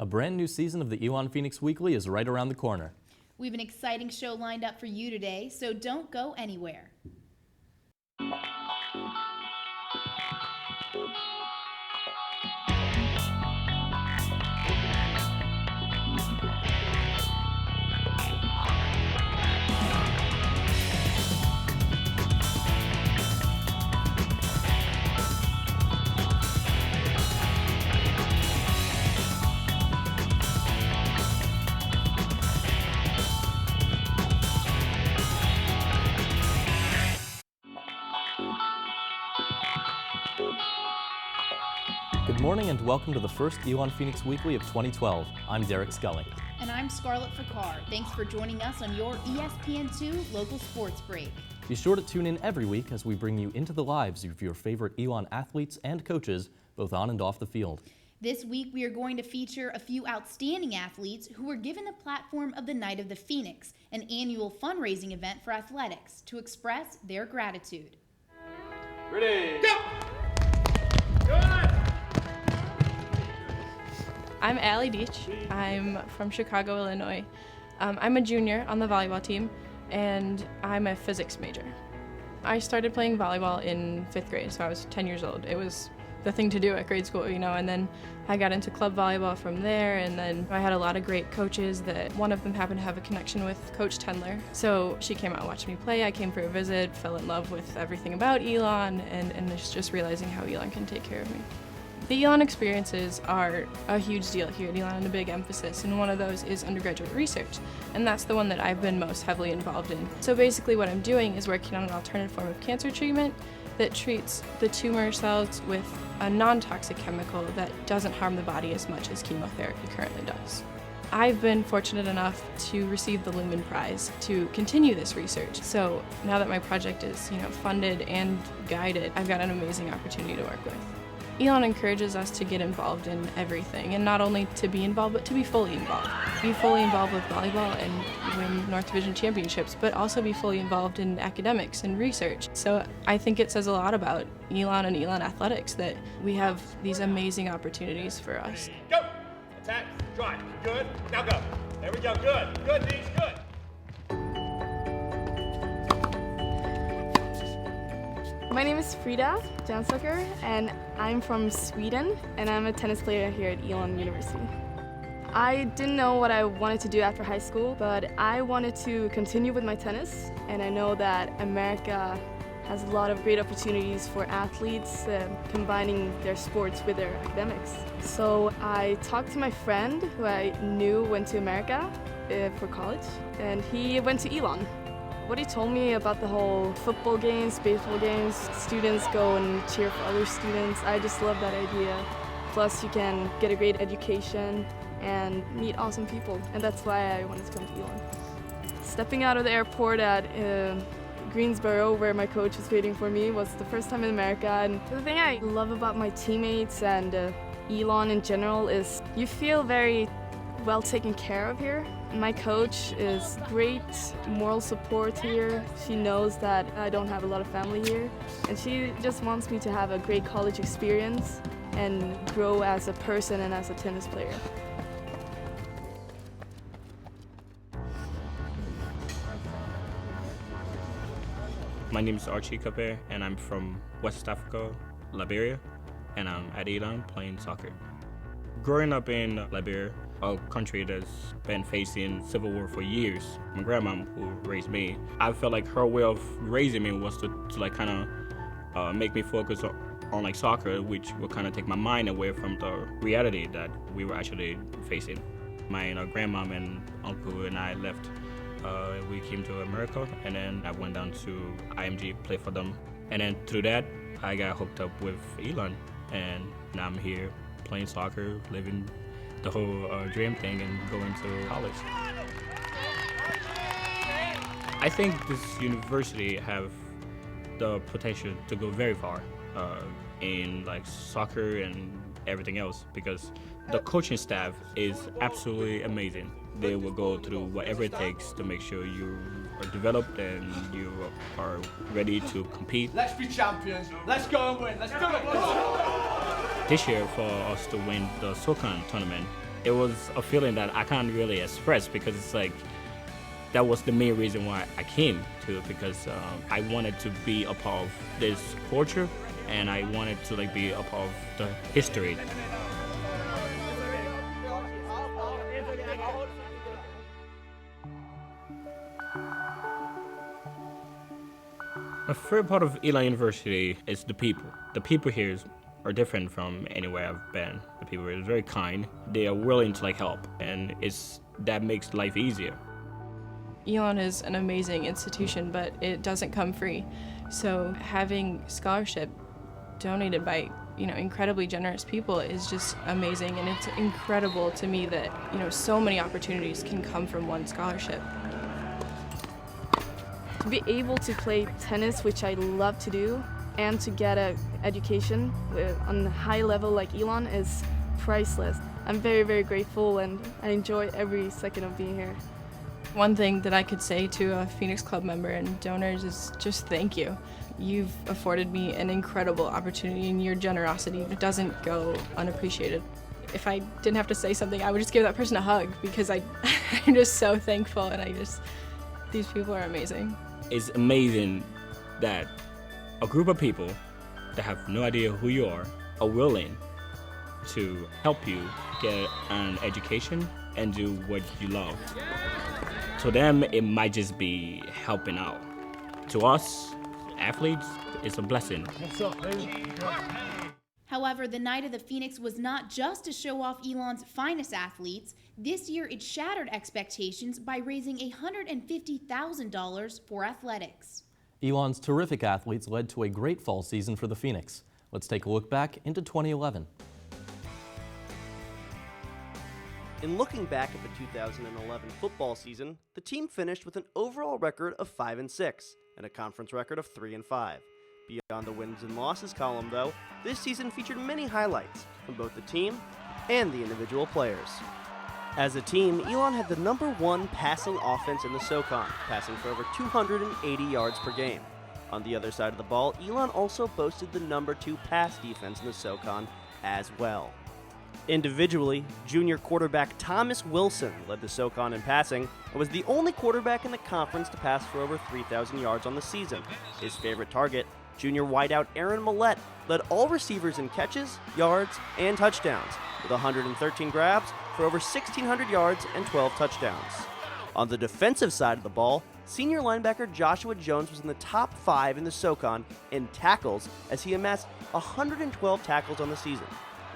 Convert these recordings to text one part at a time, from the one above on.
A brand new season of the Elon Phoenix Weekly is right around the corner. We have an exciting show lined up for you today, so don't go anywhere. Good morning and welcome to the first Elon Phoenix Weekly of 2012. I'm Derek Scully. And I'm Scarlett Fakar. Thanks for joining us on your ESPN2 local sports break. Be sure to tune in every week as we bring you into the lives of your favorite Elon athletes and coaches, both on and off the field. This week we are going to feature a few outstanding athletes who were given the platform of the Night of the Phoenix, an annual fundraising event for athletics, to express their gratitude. Ready, go! Good! I'm Allie Deach. I'm from Chicago, Illinois. I'm a junior on the volleyball team, and I'm a physics major. I started playing volleyball in 5th grade, so I was 10 years old. It was the thing to do at grade school, and then I got into club volleyball from there, and then I had a lot of great coaches that one of them happened to have a connection with Coach Tendler. So she came out and watched me play. I came for a visit, fell in love with everything about Elon, and just realizing how Elon can take care of me. The Elon experiences are a huge deal here at Elon and a big emphasis, and one of those is undergraduate research, and that's the one that I've been most heavily involved in. So basically what I'm doing is working on an alternative form of cancer treatment that treats the tumor cells with a non-toxic chemical that doesn't harm the body as much as chemotherapy currently does. I've been fortunate enough to receive the Lumen Prize to continue this research. So now that my project is, funded and guided, I've got an amazing opportunity to work with. Elon encourages us to get involved in everything, and not only to be involved, but to be fully involved. Be fully involved with volleyball and win North Division championships, but also be fully involved in academics and research. So I think it says a lot about Elon and Elon Athletics that we have these amazing opportunities for us. Go! Attack, drive, good, now go. There we go, good, good, Deach, good. My name is Frida Jansöker, and I'm from Sweden, and I'm a tennis player here at Elon University. I didn't know what I wanted to do after high school, but I wanted to continue with my tennis, and I know that America has a lot of great opportunities for athletes combining their sports with their academics. So I talked to my friend who I knew went to America for college, and he went to Elon. What he told me about the whole football games, baseball games, students go and cheer for other students, I just love that idea. Plus you can get a great education and meet awesome people, and that's why I wanted to come to Elon. Stepping out of the airport at Greensboro, where my coach was waiting for me, was the first time in America, and the thing I love about my teammates and Elon in general is you feel very well taken care of here. My coach is great moral support here. She knows that I don't have a lot of family here, and she just wants me to have a great college experience and grow as a person and as a tennis player. My name is Archie Kape, and I'm from West Africa, Liberia, and I'm at Elon playing soccer. Growing up in Liberia, a country that's been facing civil war for years, my grandma who raised me, I felt like her way of raising me was to make me focus on soccer, which would kind of take my mind away from the reality that we were actually facing. My grandmom and uncle and I left. We came to America, and then I went down to IMG, play for them. And then through that, I got hooked up with Elon, and now I'm here playing soccer, living the whole dream thing and going to college. I think this university have the potential to go very far in soccer and everything else, because the coaching staff is absolutely amazing. They will go through whatever it takes to make sure you are developed and you are ready to compete. Let's be champions. Let's go and win. Let's do it. This year, for us to win the SoCon tournament, It was a feeling that I can't really express because it's like, that was the main reason why I came to it, because I wanted to be a part of this culture and I wanted to like be a part of the history. My favorite part of Elon University is the people. The people here are different from anywhere I've been. The people are very kind. They are willing to like help, and that makes life easier. Elon is an amazing institution, but it doesn't come free. So having scholarship donated by incredibly generous people is just amazing, and it's incredible to me that so many opportunities can come from one scholarship. To be able to play tennis, which I love to do, and to get an education on a high level like Elon is priceless. I'm very, very grateful, and I enjoy every second of being here. One thing that I could say to a Phoenix Club member and donors is just thank you. You've afforded me an incredible opportunity, and your generosity doesn't go unappreciated. If I didn't have to say something, I would just give that person a hug, because I'm just so thankful, and these people are amazing. It's amazing that a group of people that have no idea who you are willing to help you get an education and do what you love. To them, it might just be helping out. To us, athletes, it's a blessing. However, the Night of the Phoenix was not just to show off Elon's finest athletes. This year, it shattered expectations by raising $150,000 for athletics. Elon's terrific athletes led to a great fall season for the Phoenix. Let's take a look back into 2011. In looking back at the 2011 football season, the team finished with an overall record of 5-6 and a conference record of 3-5. Beyond the wins and losses column, though, this season featured many highlights from both the team and the individual players. As a team, Elon had the #1 passing offense in the SoCon, passing for over 280 yards per game. On the other side of the ball, Elon also boasted the #2 pass defense in the SoCon as well. Individually, junior quarterback Thomas Wilson led the SoCon in passing and was the only quarterback in the conference to pass for over 3,000 yards on the season. His favorite target, junior wideout Aaron Millette, led all receivers in catches, yards, and touchdowns, with 113 grabs for over 1,600 yards and 12 touchdowns. On the defensive side of the ball, senior linebacker Joshua Jones was in the top 5 in the SoCon in tackles as he amassed 112 tackles on the season.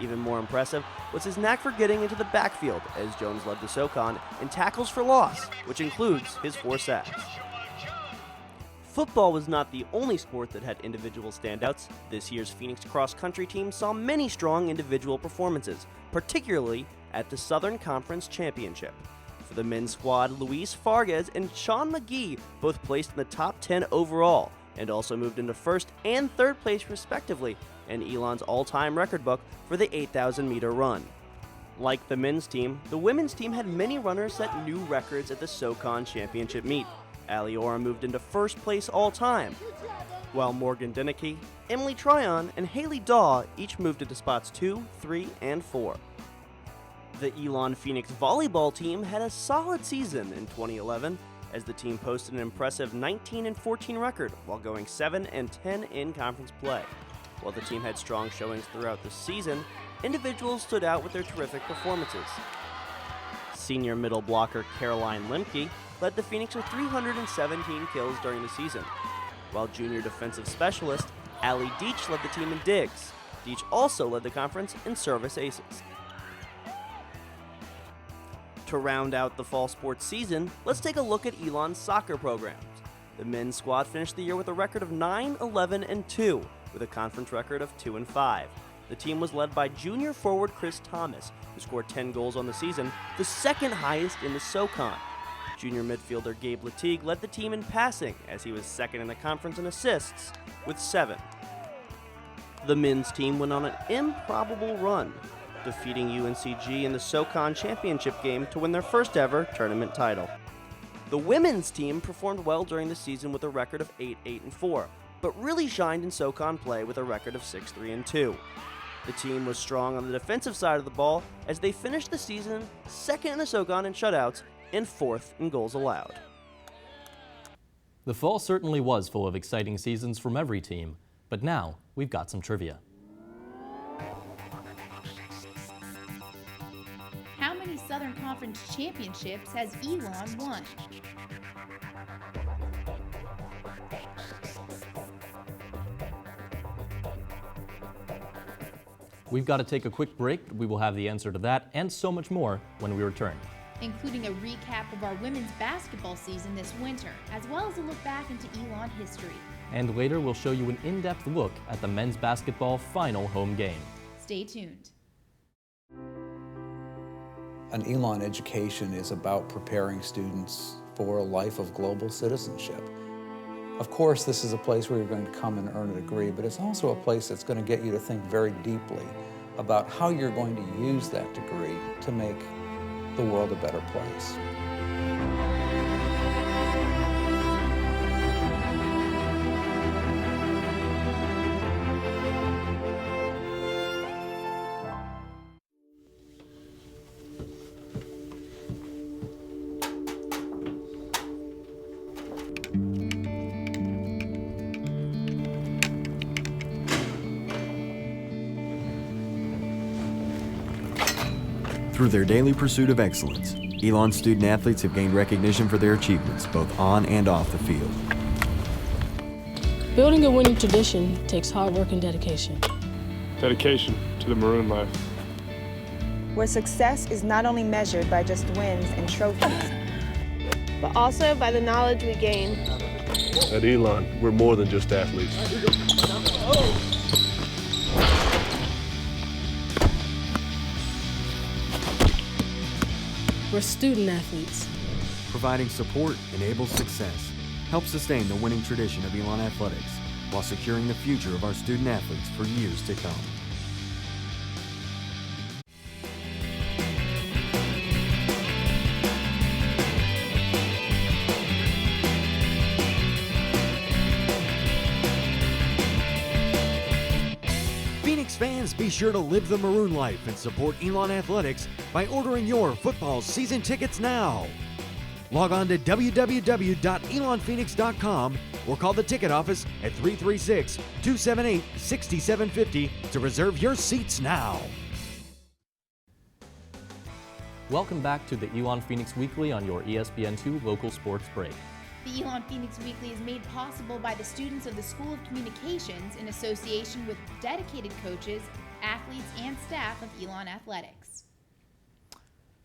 Even more impressive was his knack for getting into the backfield, as Jones led the SoCon in tackles for loss, which includes his 4 sacks. Football was not the only sport that had individual standouts. This year's Phoenix cross-country team saw many strong individual performances, particularly at the Southern Conference Championship. For the men's squad, Luis Fargas and Sean McGee both placed in the top 10 overall, and also moved into 1st and 3rd place respectively in Elon's all-time record book for the 8,000-meter run. Like the men's team, the women's team had many runners set new records at the SoCon Championship meet. Allie Ora moved into 1st place all-time, while Morgan Denicky, Emily Tryon, and Haley Daw each moved into spots 2, 3, and 4. The Elon Phoenix volleyball team had a solid season in 2011, as the team posted an impressive 19-14 record while going 7-10 in conference play. While the team had strong showings throughout the season, individuals stood out with their terrific performances. Senior middle blocker Caroline Lemke led the Phoenix with 317 kills during the season, while junior defensive specialist Allie Deach led the team in digs. Deach also led the conference in service aces. To round out the fall sports season, let's take a look at Elon's soccer programs. The men's squad finished the year with a record of 9-11-2, with a conference record of 2-5. The team was led by junior forward Chris Thomas, who scored 10 goals on the season, the 2nd highest in the SoCon. Junior midfielder Gabe Latigue led the team in passing, as he was 2nd in the conference in assists, with 7. The men's team went on an improbable run, defeating UNCG in the SoCon Championship game to win their first ever tournament title. The women's team performed well during the season with a record of 8-8-4, but really shined in SoCon play with a record of 6-3-2. The team was strong on the defensive side of the ball as they finished the season second in the SoCon in shutouts and fourth in goals allowed. The fall certainly was full of exciting seasons from every team, but now we've got some trivia. How many Southern Conference championships has Elon won? We've got to take a quick break. We will have the answer to that and so much more when we return. Including a recap of our women's basketball season this winter, as well as a look back into Elon history. And later we'll show you an in-depth look at the men's basketball final home game. Stay tuned. An Elon education is about preparing students for a life of global citizenship. Of course, this is a place where you're going to come and earn a degree, but it's also a place that's going to get you to think very deeply about how you're going to use that degree to make the world a better place. Through their daily pursuit of excellence, Elon student athletes have gained recognition for their achievements both on and off the field. Building a winning tradition takes hard work and dedication. Dedication to the maroon life. Where success is not only measured by just wins and trophies, but also by the knowledge we gain. At Elon, we're more than just athletes. We're student athletes. Providing support enables success, helps sustain the winning tradition of Elon Athletics, while securing the future of our student athletes for years to come. Phoenix fans, be sure to live the maroon life and support Elon Athletics by ordering your football season tickets now. Log on to www.elonphoenix.com or call the ticket office at 336-278-6750 to reserve your seats now. Welcome back to the Elon Phoenix Weekly on your ESPN2 local sports break. The Elon Phoenix Weekly is made possible by the students of the School of Communications in association with dedicated coaches, athletes, and staff of Elon Athletics.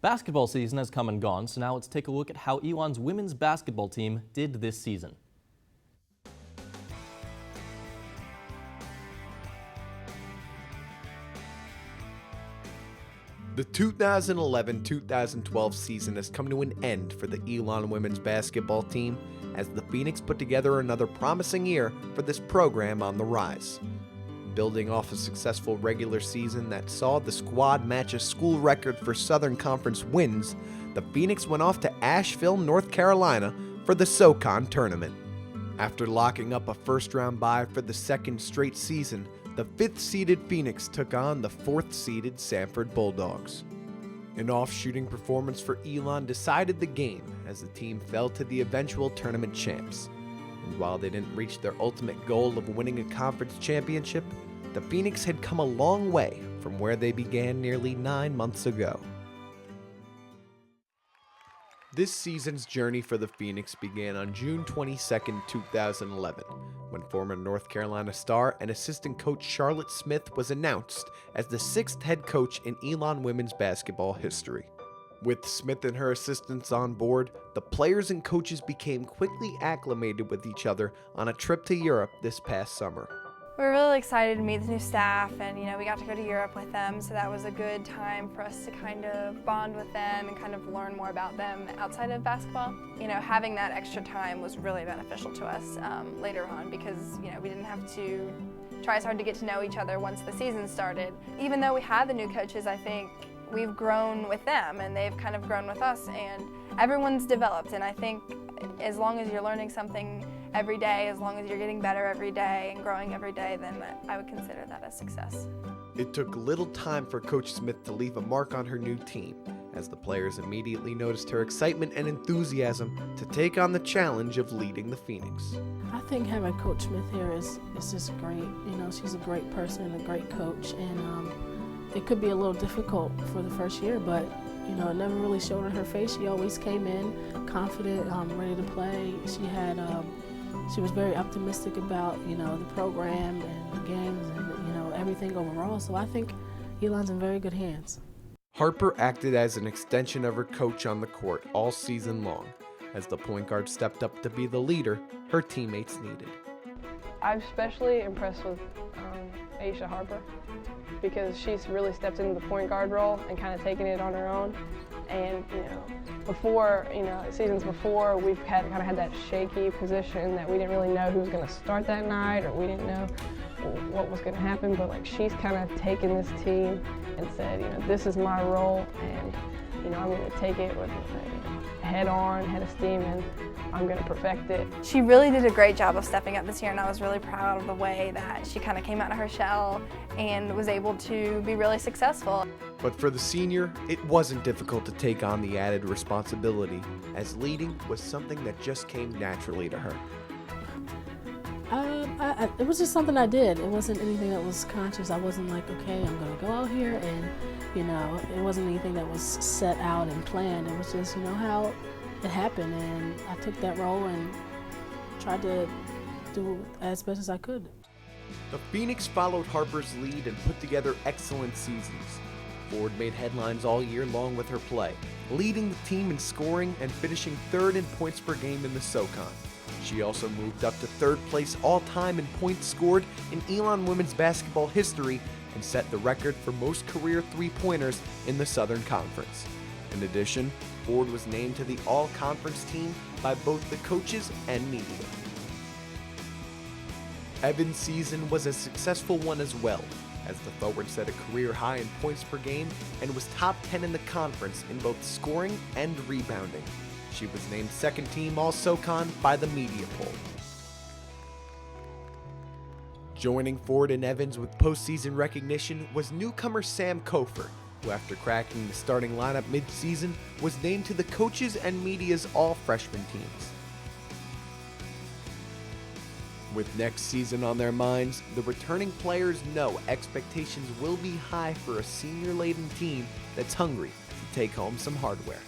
Basketball season has come and gone, so now let's take a look at how Elon's women's basketball team did this season. The 2011-2012 season has come to an end for the Elon women's basketball team as the Phoenix put together another promising year for this program on the rise. Building off a successful regular season that saw the squad match a school record for Southern Conference wins, the Phoenix went off to Asheville, North Carolina for the SoCon tournament. After locking up a first-round bye for the second straight season, the 5th-seeded Phoenix took on the 4th-seeded Sanford Bulldogs. An off-shooting performance for Elon decided the game as the team fell to the eventual tournament champs. And while they didn't reach their ultimate goal of winning a conference championship, the Phoenix had come a long way from where they began nearly 9 months ago. This season's journey for the Phoenix began on June 22, 2011, when former North Carolina star and assistant coach Charlotte Smith was announced as the 6th head coach in Elon women's basketball history. With Smith and her assistants on board, the players and coaches became quickly acclimated with each other on a trip to Europe this past summer. We're really excited to meet the new staff, and we got to go to Europe with them, so that was a good time for us to kind of bond with them and kind of learn more about them outside of basketball. Having that extra time was really beneficial to us later on because we didn't have to try as hard to get to know each other once the season started. Even though we had the new coaches, I think we've grown with them and they've kind of grown with us, and everyone's developed, and I think as long as you're learning something every day, as long as you're getting better every day and growing every day, then I would consider that a success. It took little time for Coach Smith to leave a mark on her new team, as the players immediately noticed her excitement and enthusiasm to take on the challenge of leading the Phoenix. I think having Coach Smith here is just great. You know, she's a great person and a great coach, and it could be a little difficult for the first year, but you know, it never really showed on her face. She always came in confident, ready to play. She was very optimistic about, you know, the program and the games and, you know, everything overall. So I think Elon's in very good hands. Harper acted as an extension of her coach on the court all season long. As the point guard stepped up to be the leader her teammates needed. I'm especially impressed with Aisha Harper because she's really stepped into the point guard role and kind of taken it on her own. And seasons before, we've kind of had that shaky position that we didn't really know who was going to start that night, or we didn't know what was going to happen. But like, she's kind of taken this team and said, you know, this is my role, and you know, I'm going to take it with head on, head of steam, and I'm going to perfect it. She really did a great job of stepping up this year, and I was really proud of the way that she kind of came out of her shell and was able to be really successful. But for the senior, it wasn't difficult to take on the added responsibility, as leading was something that just came naturally to her. It was just something I did. It wasn't anything that was conscious. I wasn't like, okay, I'm going to go out here and, you know, it wasn't anything that was set out and planned. It was just, you know, how it happened, and I took that role and tried to do as best as I could. The Phoenix followed Harper's lead and put together excellent seasons. Ford made headlines all year long with her play, leading the team in scoring and finishing third in points per game in the SoCon. She also moved up to third place all-time in points scored in Elon women's basketball history and set the record for most career three-pointers in the Southern Conference. In addition, Ford was named to the all-conference team by both the coaches and media. Evans' season was a successful one as well, as the forward set a career high in points per game and was top 10 in the conference in both scoring and rebounding. She was named second team All-SoCon by the media poll. Joining Ford and Evans with postseason recognition was newcomer Sam Kofor, who after cracking the starting lineup mid-season was named to the coaches and media's all-freshman teams. With next season on their minds, the returning players know expectations will be high for a senior-laden team that's hungry to take home some hardware.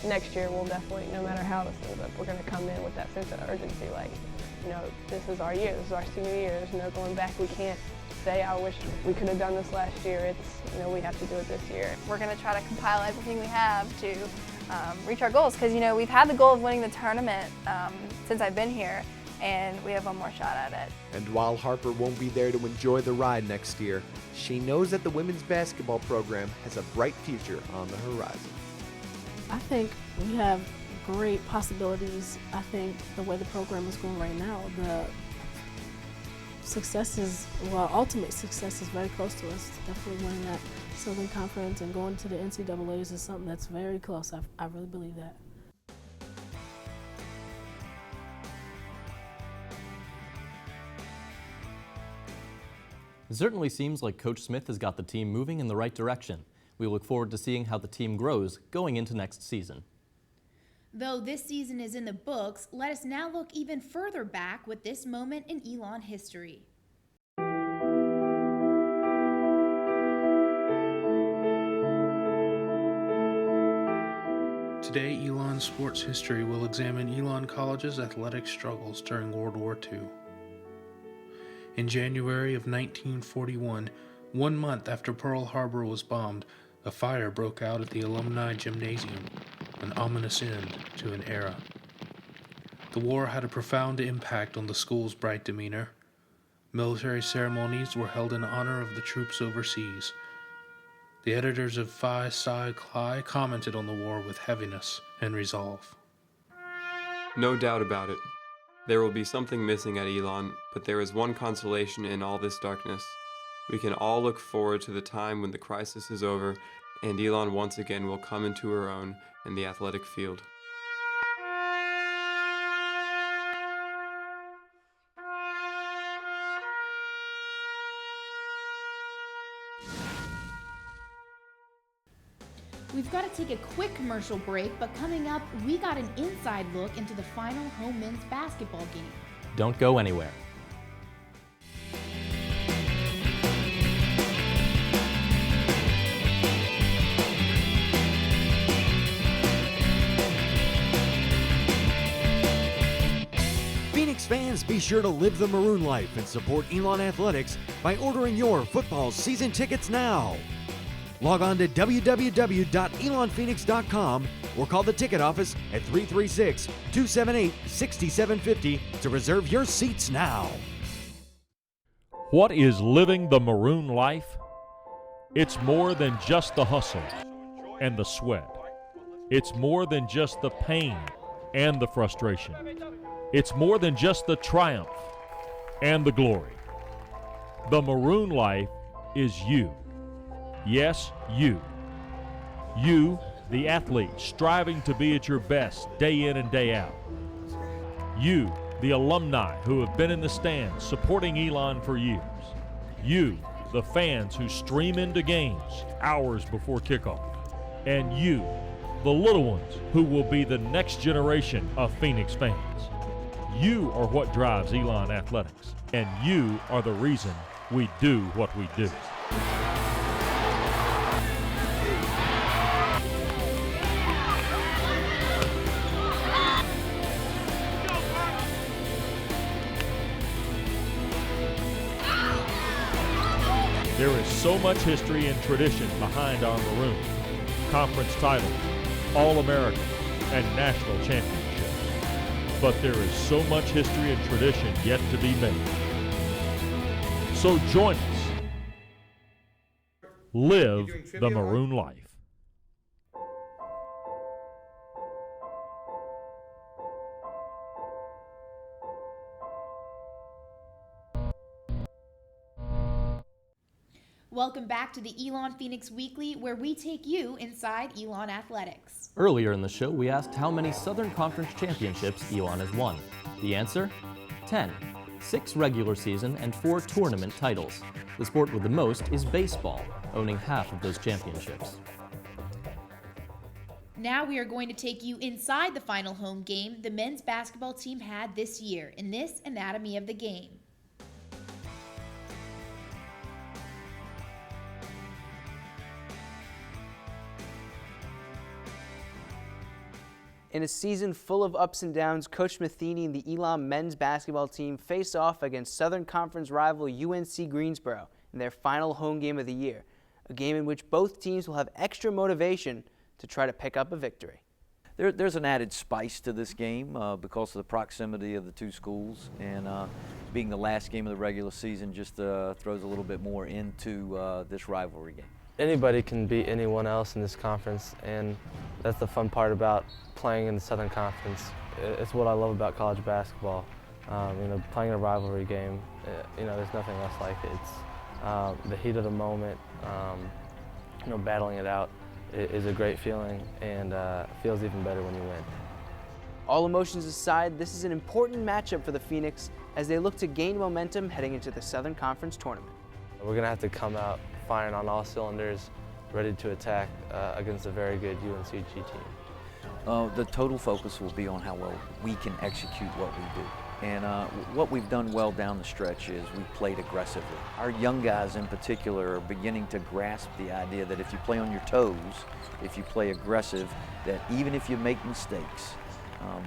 Next year, we'll definitely, no matter how this ends up, we're going to come in with that sense of urgency, like, you know, this is our year, this is our senior year, there's no going back. We can't say, I wish we could have done this last year. It's, you know, we have to do it this year. We're going to try to compile everything we have to reach our goals, because, you know, we've had the goal of winning the tournament since I've been here, and we have one more shot at it. And while Harper won't be there to enjoy the ride next year, she knows that the women's basketball program has a bright future on the horizon. I think we have great possibilities. I think the way the program is going right now, the success is, well, ultimate success is very close to us. Definitely winning that Southern Conference and going to the NCAAs is something that's very close. I really believe that. It certainly seems like Coach Smith has got the team moving in the right direction. We look forward to seeing how the team grows going into next season. Though this season is in the books, let us now look even further back with this moment in Elon history. Today, Elon Sports History will examine Elon College's athletic struggles during World War II. In January of 1941, 1 month after Pearl Harbor was bombed, a fire broke out at the Alumni Gymnasium, an ominous end to an era. The war had a profound impact on the school's bright demeanor. Military ceremonies were held in honor of the troops overseas. The editors of Phi Psi Chi commented on the war with heaviness and resolve. No doubt about it. There will be something missing at Elon, but there is one consolation in all this darkness. We can all look forward to the time when the crisis is over and Elon once again will come into her own in the athletic field. We've got to take a quick commercial break, but coming up, we got an inside look into the final home men's basketball game. Don't go anywhere. Phoenix fans, be sure to live the Maroon life and support Elon Athletics by ordering your football season tickets now. Log on to www.elonphoenix.com or call the ticket office at 336-278-6750 to reserve your seats now. What is living the Maroon life? It's more than just the hustle and the sweat. It's more than just the pain and the frustration. It's more than just the triumph and the glory. The Maroon life is you. Yes, you. You, the athlete, striving to be at your best day in and day out. You, the alumni who have been in the stands supporting Elon for years. You, the fans who stream into games hours before kickoff. And you, the little ones who will be the next generation of Phoenix fans. You are what drives Elon Athletics, and you are the reason we do what we do. There is so much history and tradition behind our Maroon. Conference titles, All-American, and national championships. But there is so much history and tradition yet to be made. So join us. Live the Maroon life. Welcome back to the Elon Phoenix Weekly, where we take you inside Elon Athletics. Earlier in the show, we asked how many Southern Conference championships Elon has won. The answer? 10. 6 regular season and 4 tournament titles. The sport with the most is baseball, owning half of those championships. Now we are going to take you inside the final home game the men's basketball team had this year in this Anatomy of the Game. In a season full of ups and downs, Coach Matheny and the Elon men's basketball team face off against Southern Conference rival UNC Greensboro in their final home game of the year, a game in which both teams will have extra motivation to try to pick up a victory. There's an added spice to this game because of the proximity of the two schools, and being the last game of the regular season just throws a little bit more into this rivalry game. Anybody can beat anyone else in this conference, and that's the fun part about playing in the Southern Conference. It's what I love about college basketball. Playing a rivalry game, there's nothing else like it. It's the heat of the moment, battling it out is a great feeling, and feels even better when you win. All emotions aside, this is an important matchup for the Phoenix as they look to gain momentum heading into the Southern Conference tournament. We're going to have to come out firing on all cylinders, ready to attack against a very good UNCG team. The total focus will be on how well we can execute what we do. And what we've done well down the stretch is we've played aggressively. Our young guys in particular are beginning to grasp the idea that if you play on your toes, if you play aggressive, that even if you make mistakes,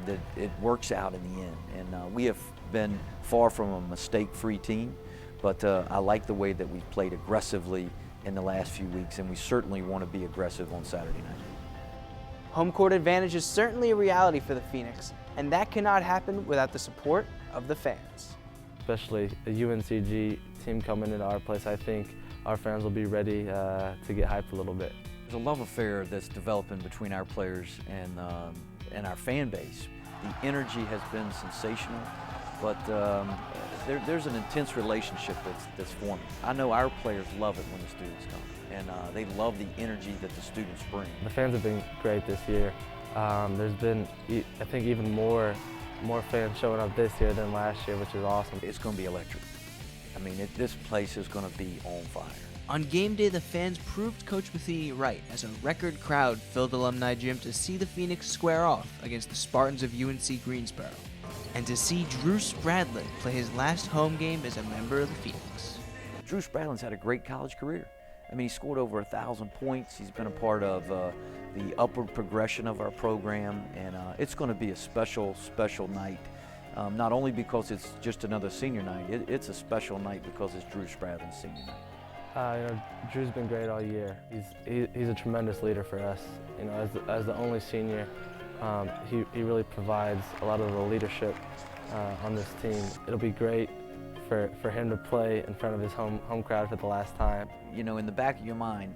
that it works out in the end. And we have been far from a mistake-free team, but I like the way that we've played aggressively in the last few weeks, and we certainly want to be aggressive on Saturday night. Home court advantage is certainly a reality for the Phoenix, and that cannot happen without the support of the fans. Especially a UNCG team coming into our place, I think our fans will be ready to get hyped a little bit. There's a love affair that's developing between our players and our fan base. The energy has been sensational, but there's an intense relationship that's forming. I know our players love it when the students come, and they love the energy that the students bring. The fans have been great this year. There's been, I think, even more fans showing up this year than last year, which is awesome. It's going to be electric. I mean, this place is going to be on fire. On game day, the fans proved Coach Matheny right as a record crowd filled Alumni Gym to see the Phoenix square off against the Spartans of UNC Greensboro, and to see Drew Spradlin play his last home game as a member of the Phoenix. Drew Spradlin's had a great college career. I mean, he scored over 1,000 points. He's been a part of the upward progression of our program, and it's going to be a special, special night. Not only because it's just another senior night, it's a special night because it's Drew Spradlin's senior night. Drew's been great all year. He's a tremendous leader for us. You know, as the only senior, he really provides a lot of the leadership on this team. It'll be great for him to play in front of his home crowd for the last time. You know, in the back of your mind,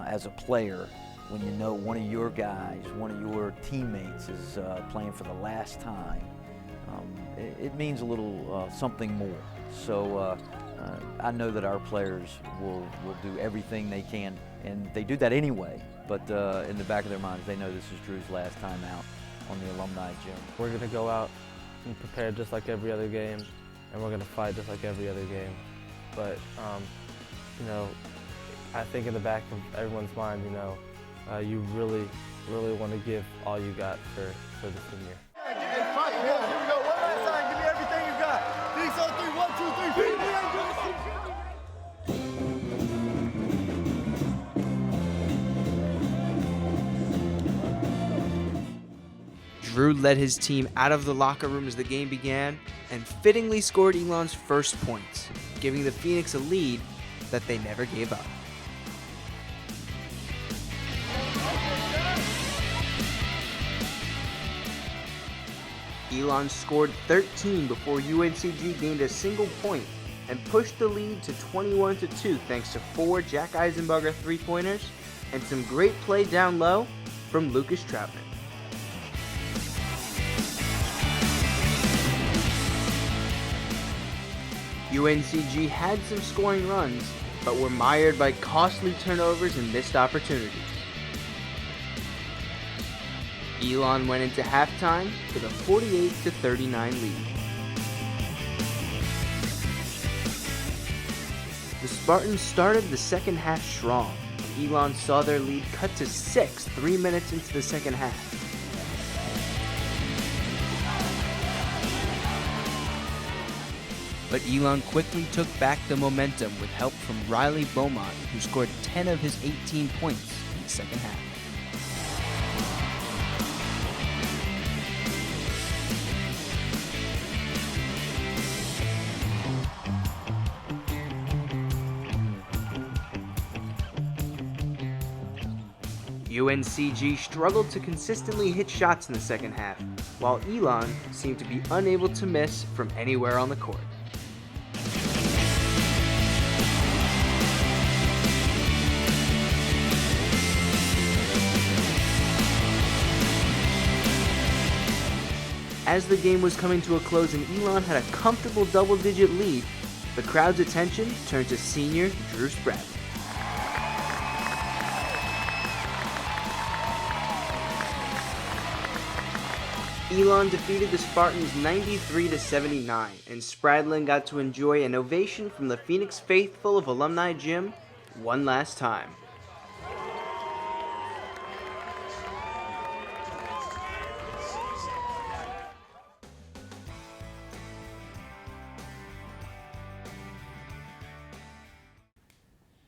as a player, when you know one of your guys, one of your teammates is playing for the last time, it means a little something more. So I know that our players will do everything they can, and they do that anyway, but in the back of their minds, they know this is Drew's last time out on the Alumni Gym. We're going to go out and prepare just like every other game, and we're going to fight just like every other game. But, you know, I think in the back of everyone's mind, you know, you really, really want to give all you got for the senior. Drew led his team out of the locker room as the game began and fittingly scored Elon's first points, giving the Phoenix a lead that they never gave up. Elon scored 13 before UNCG gained a single point and pushed the lead to 21-2 thanks to 4 Jack Eisenberger three-pointers and some great play down low from Lucas Troutman. UNCG had some scoring runs, but were mired by costly turnovers and missed opportunities. Elon went into halftime with a 48-39 lead. The Spartans started the second half strong. Elon saw their lead cut to 6 3 minutes into the second half. But Elon quickly took back the momentum with help from Riley Beaumont, who scored 10 of his 18 points in the second half. UNCG struggled to consistently hit shots in the second half, while Elon seemed to be unable to miss from anywhere on the court. As the game was coming to a close and Elon had a comfortable double-digit lead, the crowd's attention turned to senior Drew Spradlin. Elon defeated the Spartans 93-79, and Spradlin got to enjoy an ovation from the Phoenix faithful of Alumni Gym one last time.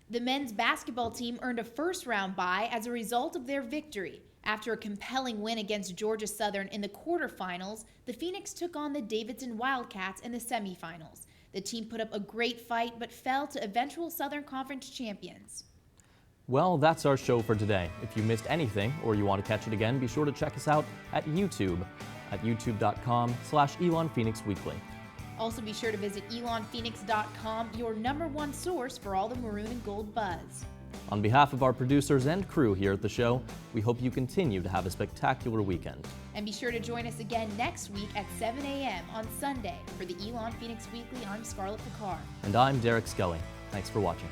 The men's basketball team earned a first-round bye as a result of their victory. After a compelling win against Georgia Southern in the quarterfinals, the Phoenix took on the Davidson Wildcats in the semifinals. The team put up a great fight but fell to eventual Southern Conference champions. Well, that's our show for today. If you missed anything or you want to catch it again, be sure to check us out at YouTube at youtube.com/Elon Phoenix Weekly. Also be sure to visit elonphoenix.com, your #1 source for all the maroon and gold buzz. On behalf of our producers and crew here at the show, we hope you continue to have a spectacular weekend. And be sure to join us again next week at 7 a.m. on Sunday for the Elon Phoenix Weekly. I'm Scarlett Picard. And I'm Derek Scully. Thanks for watching.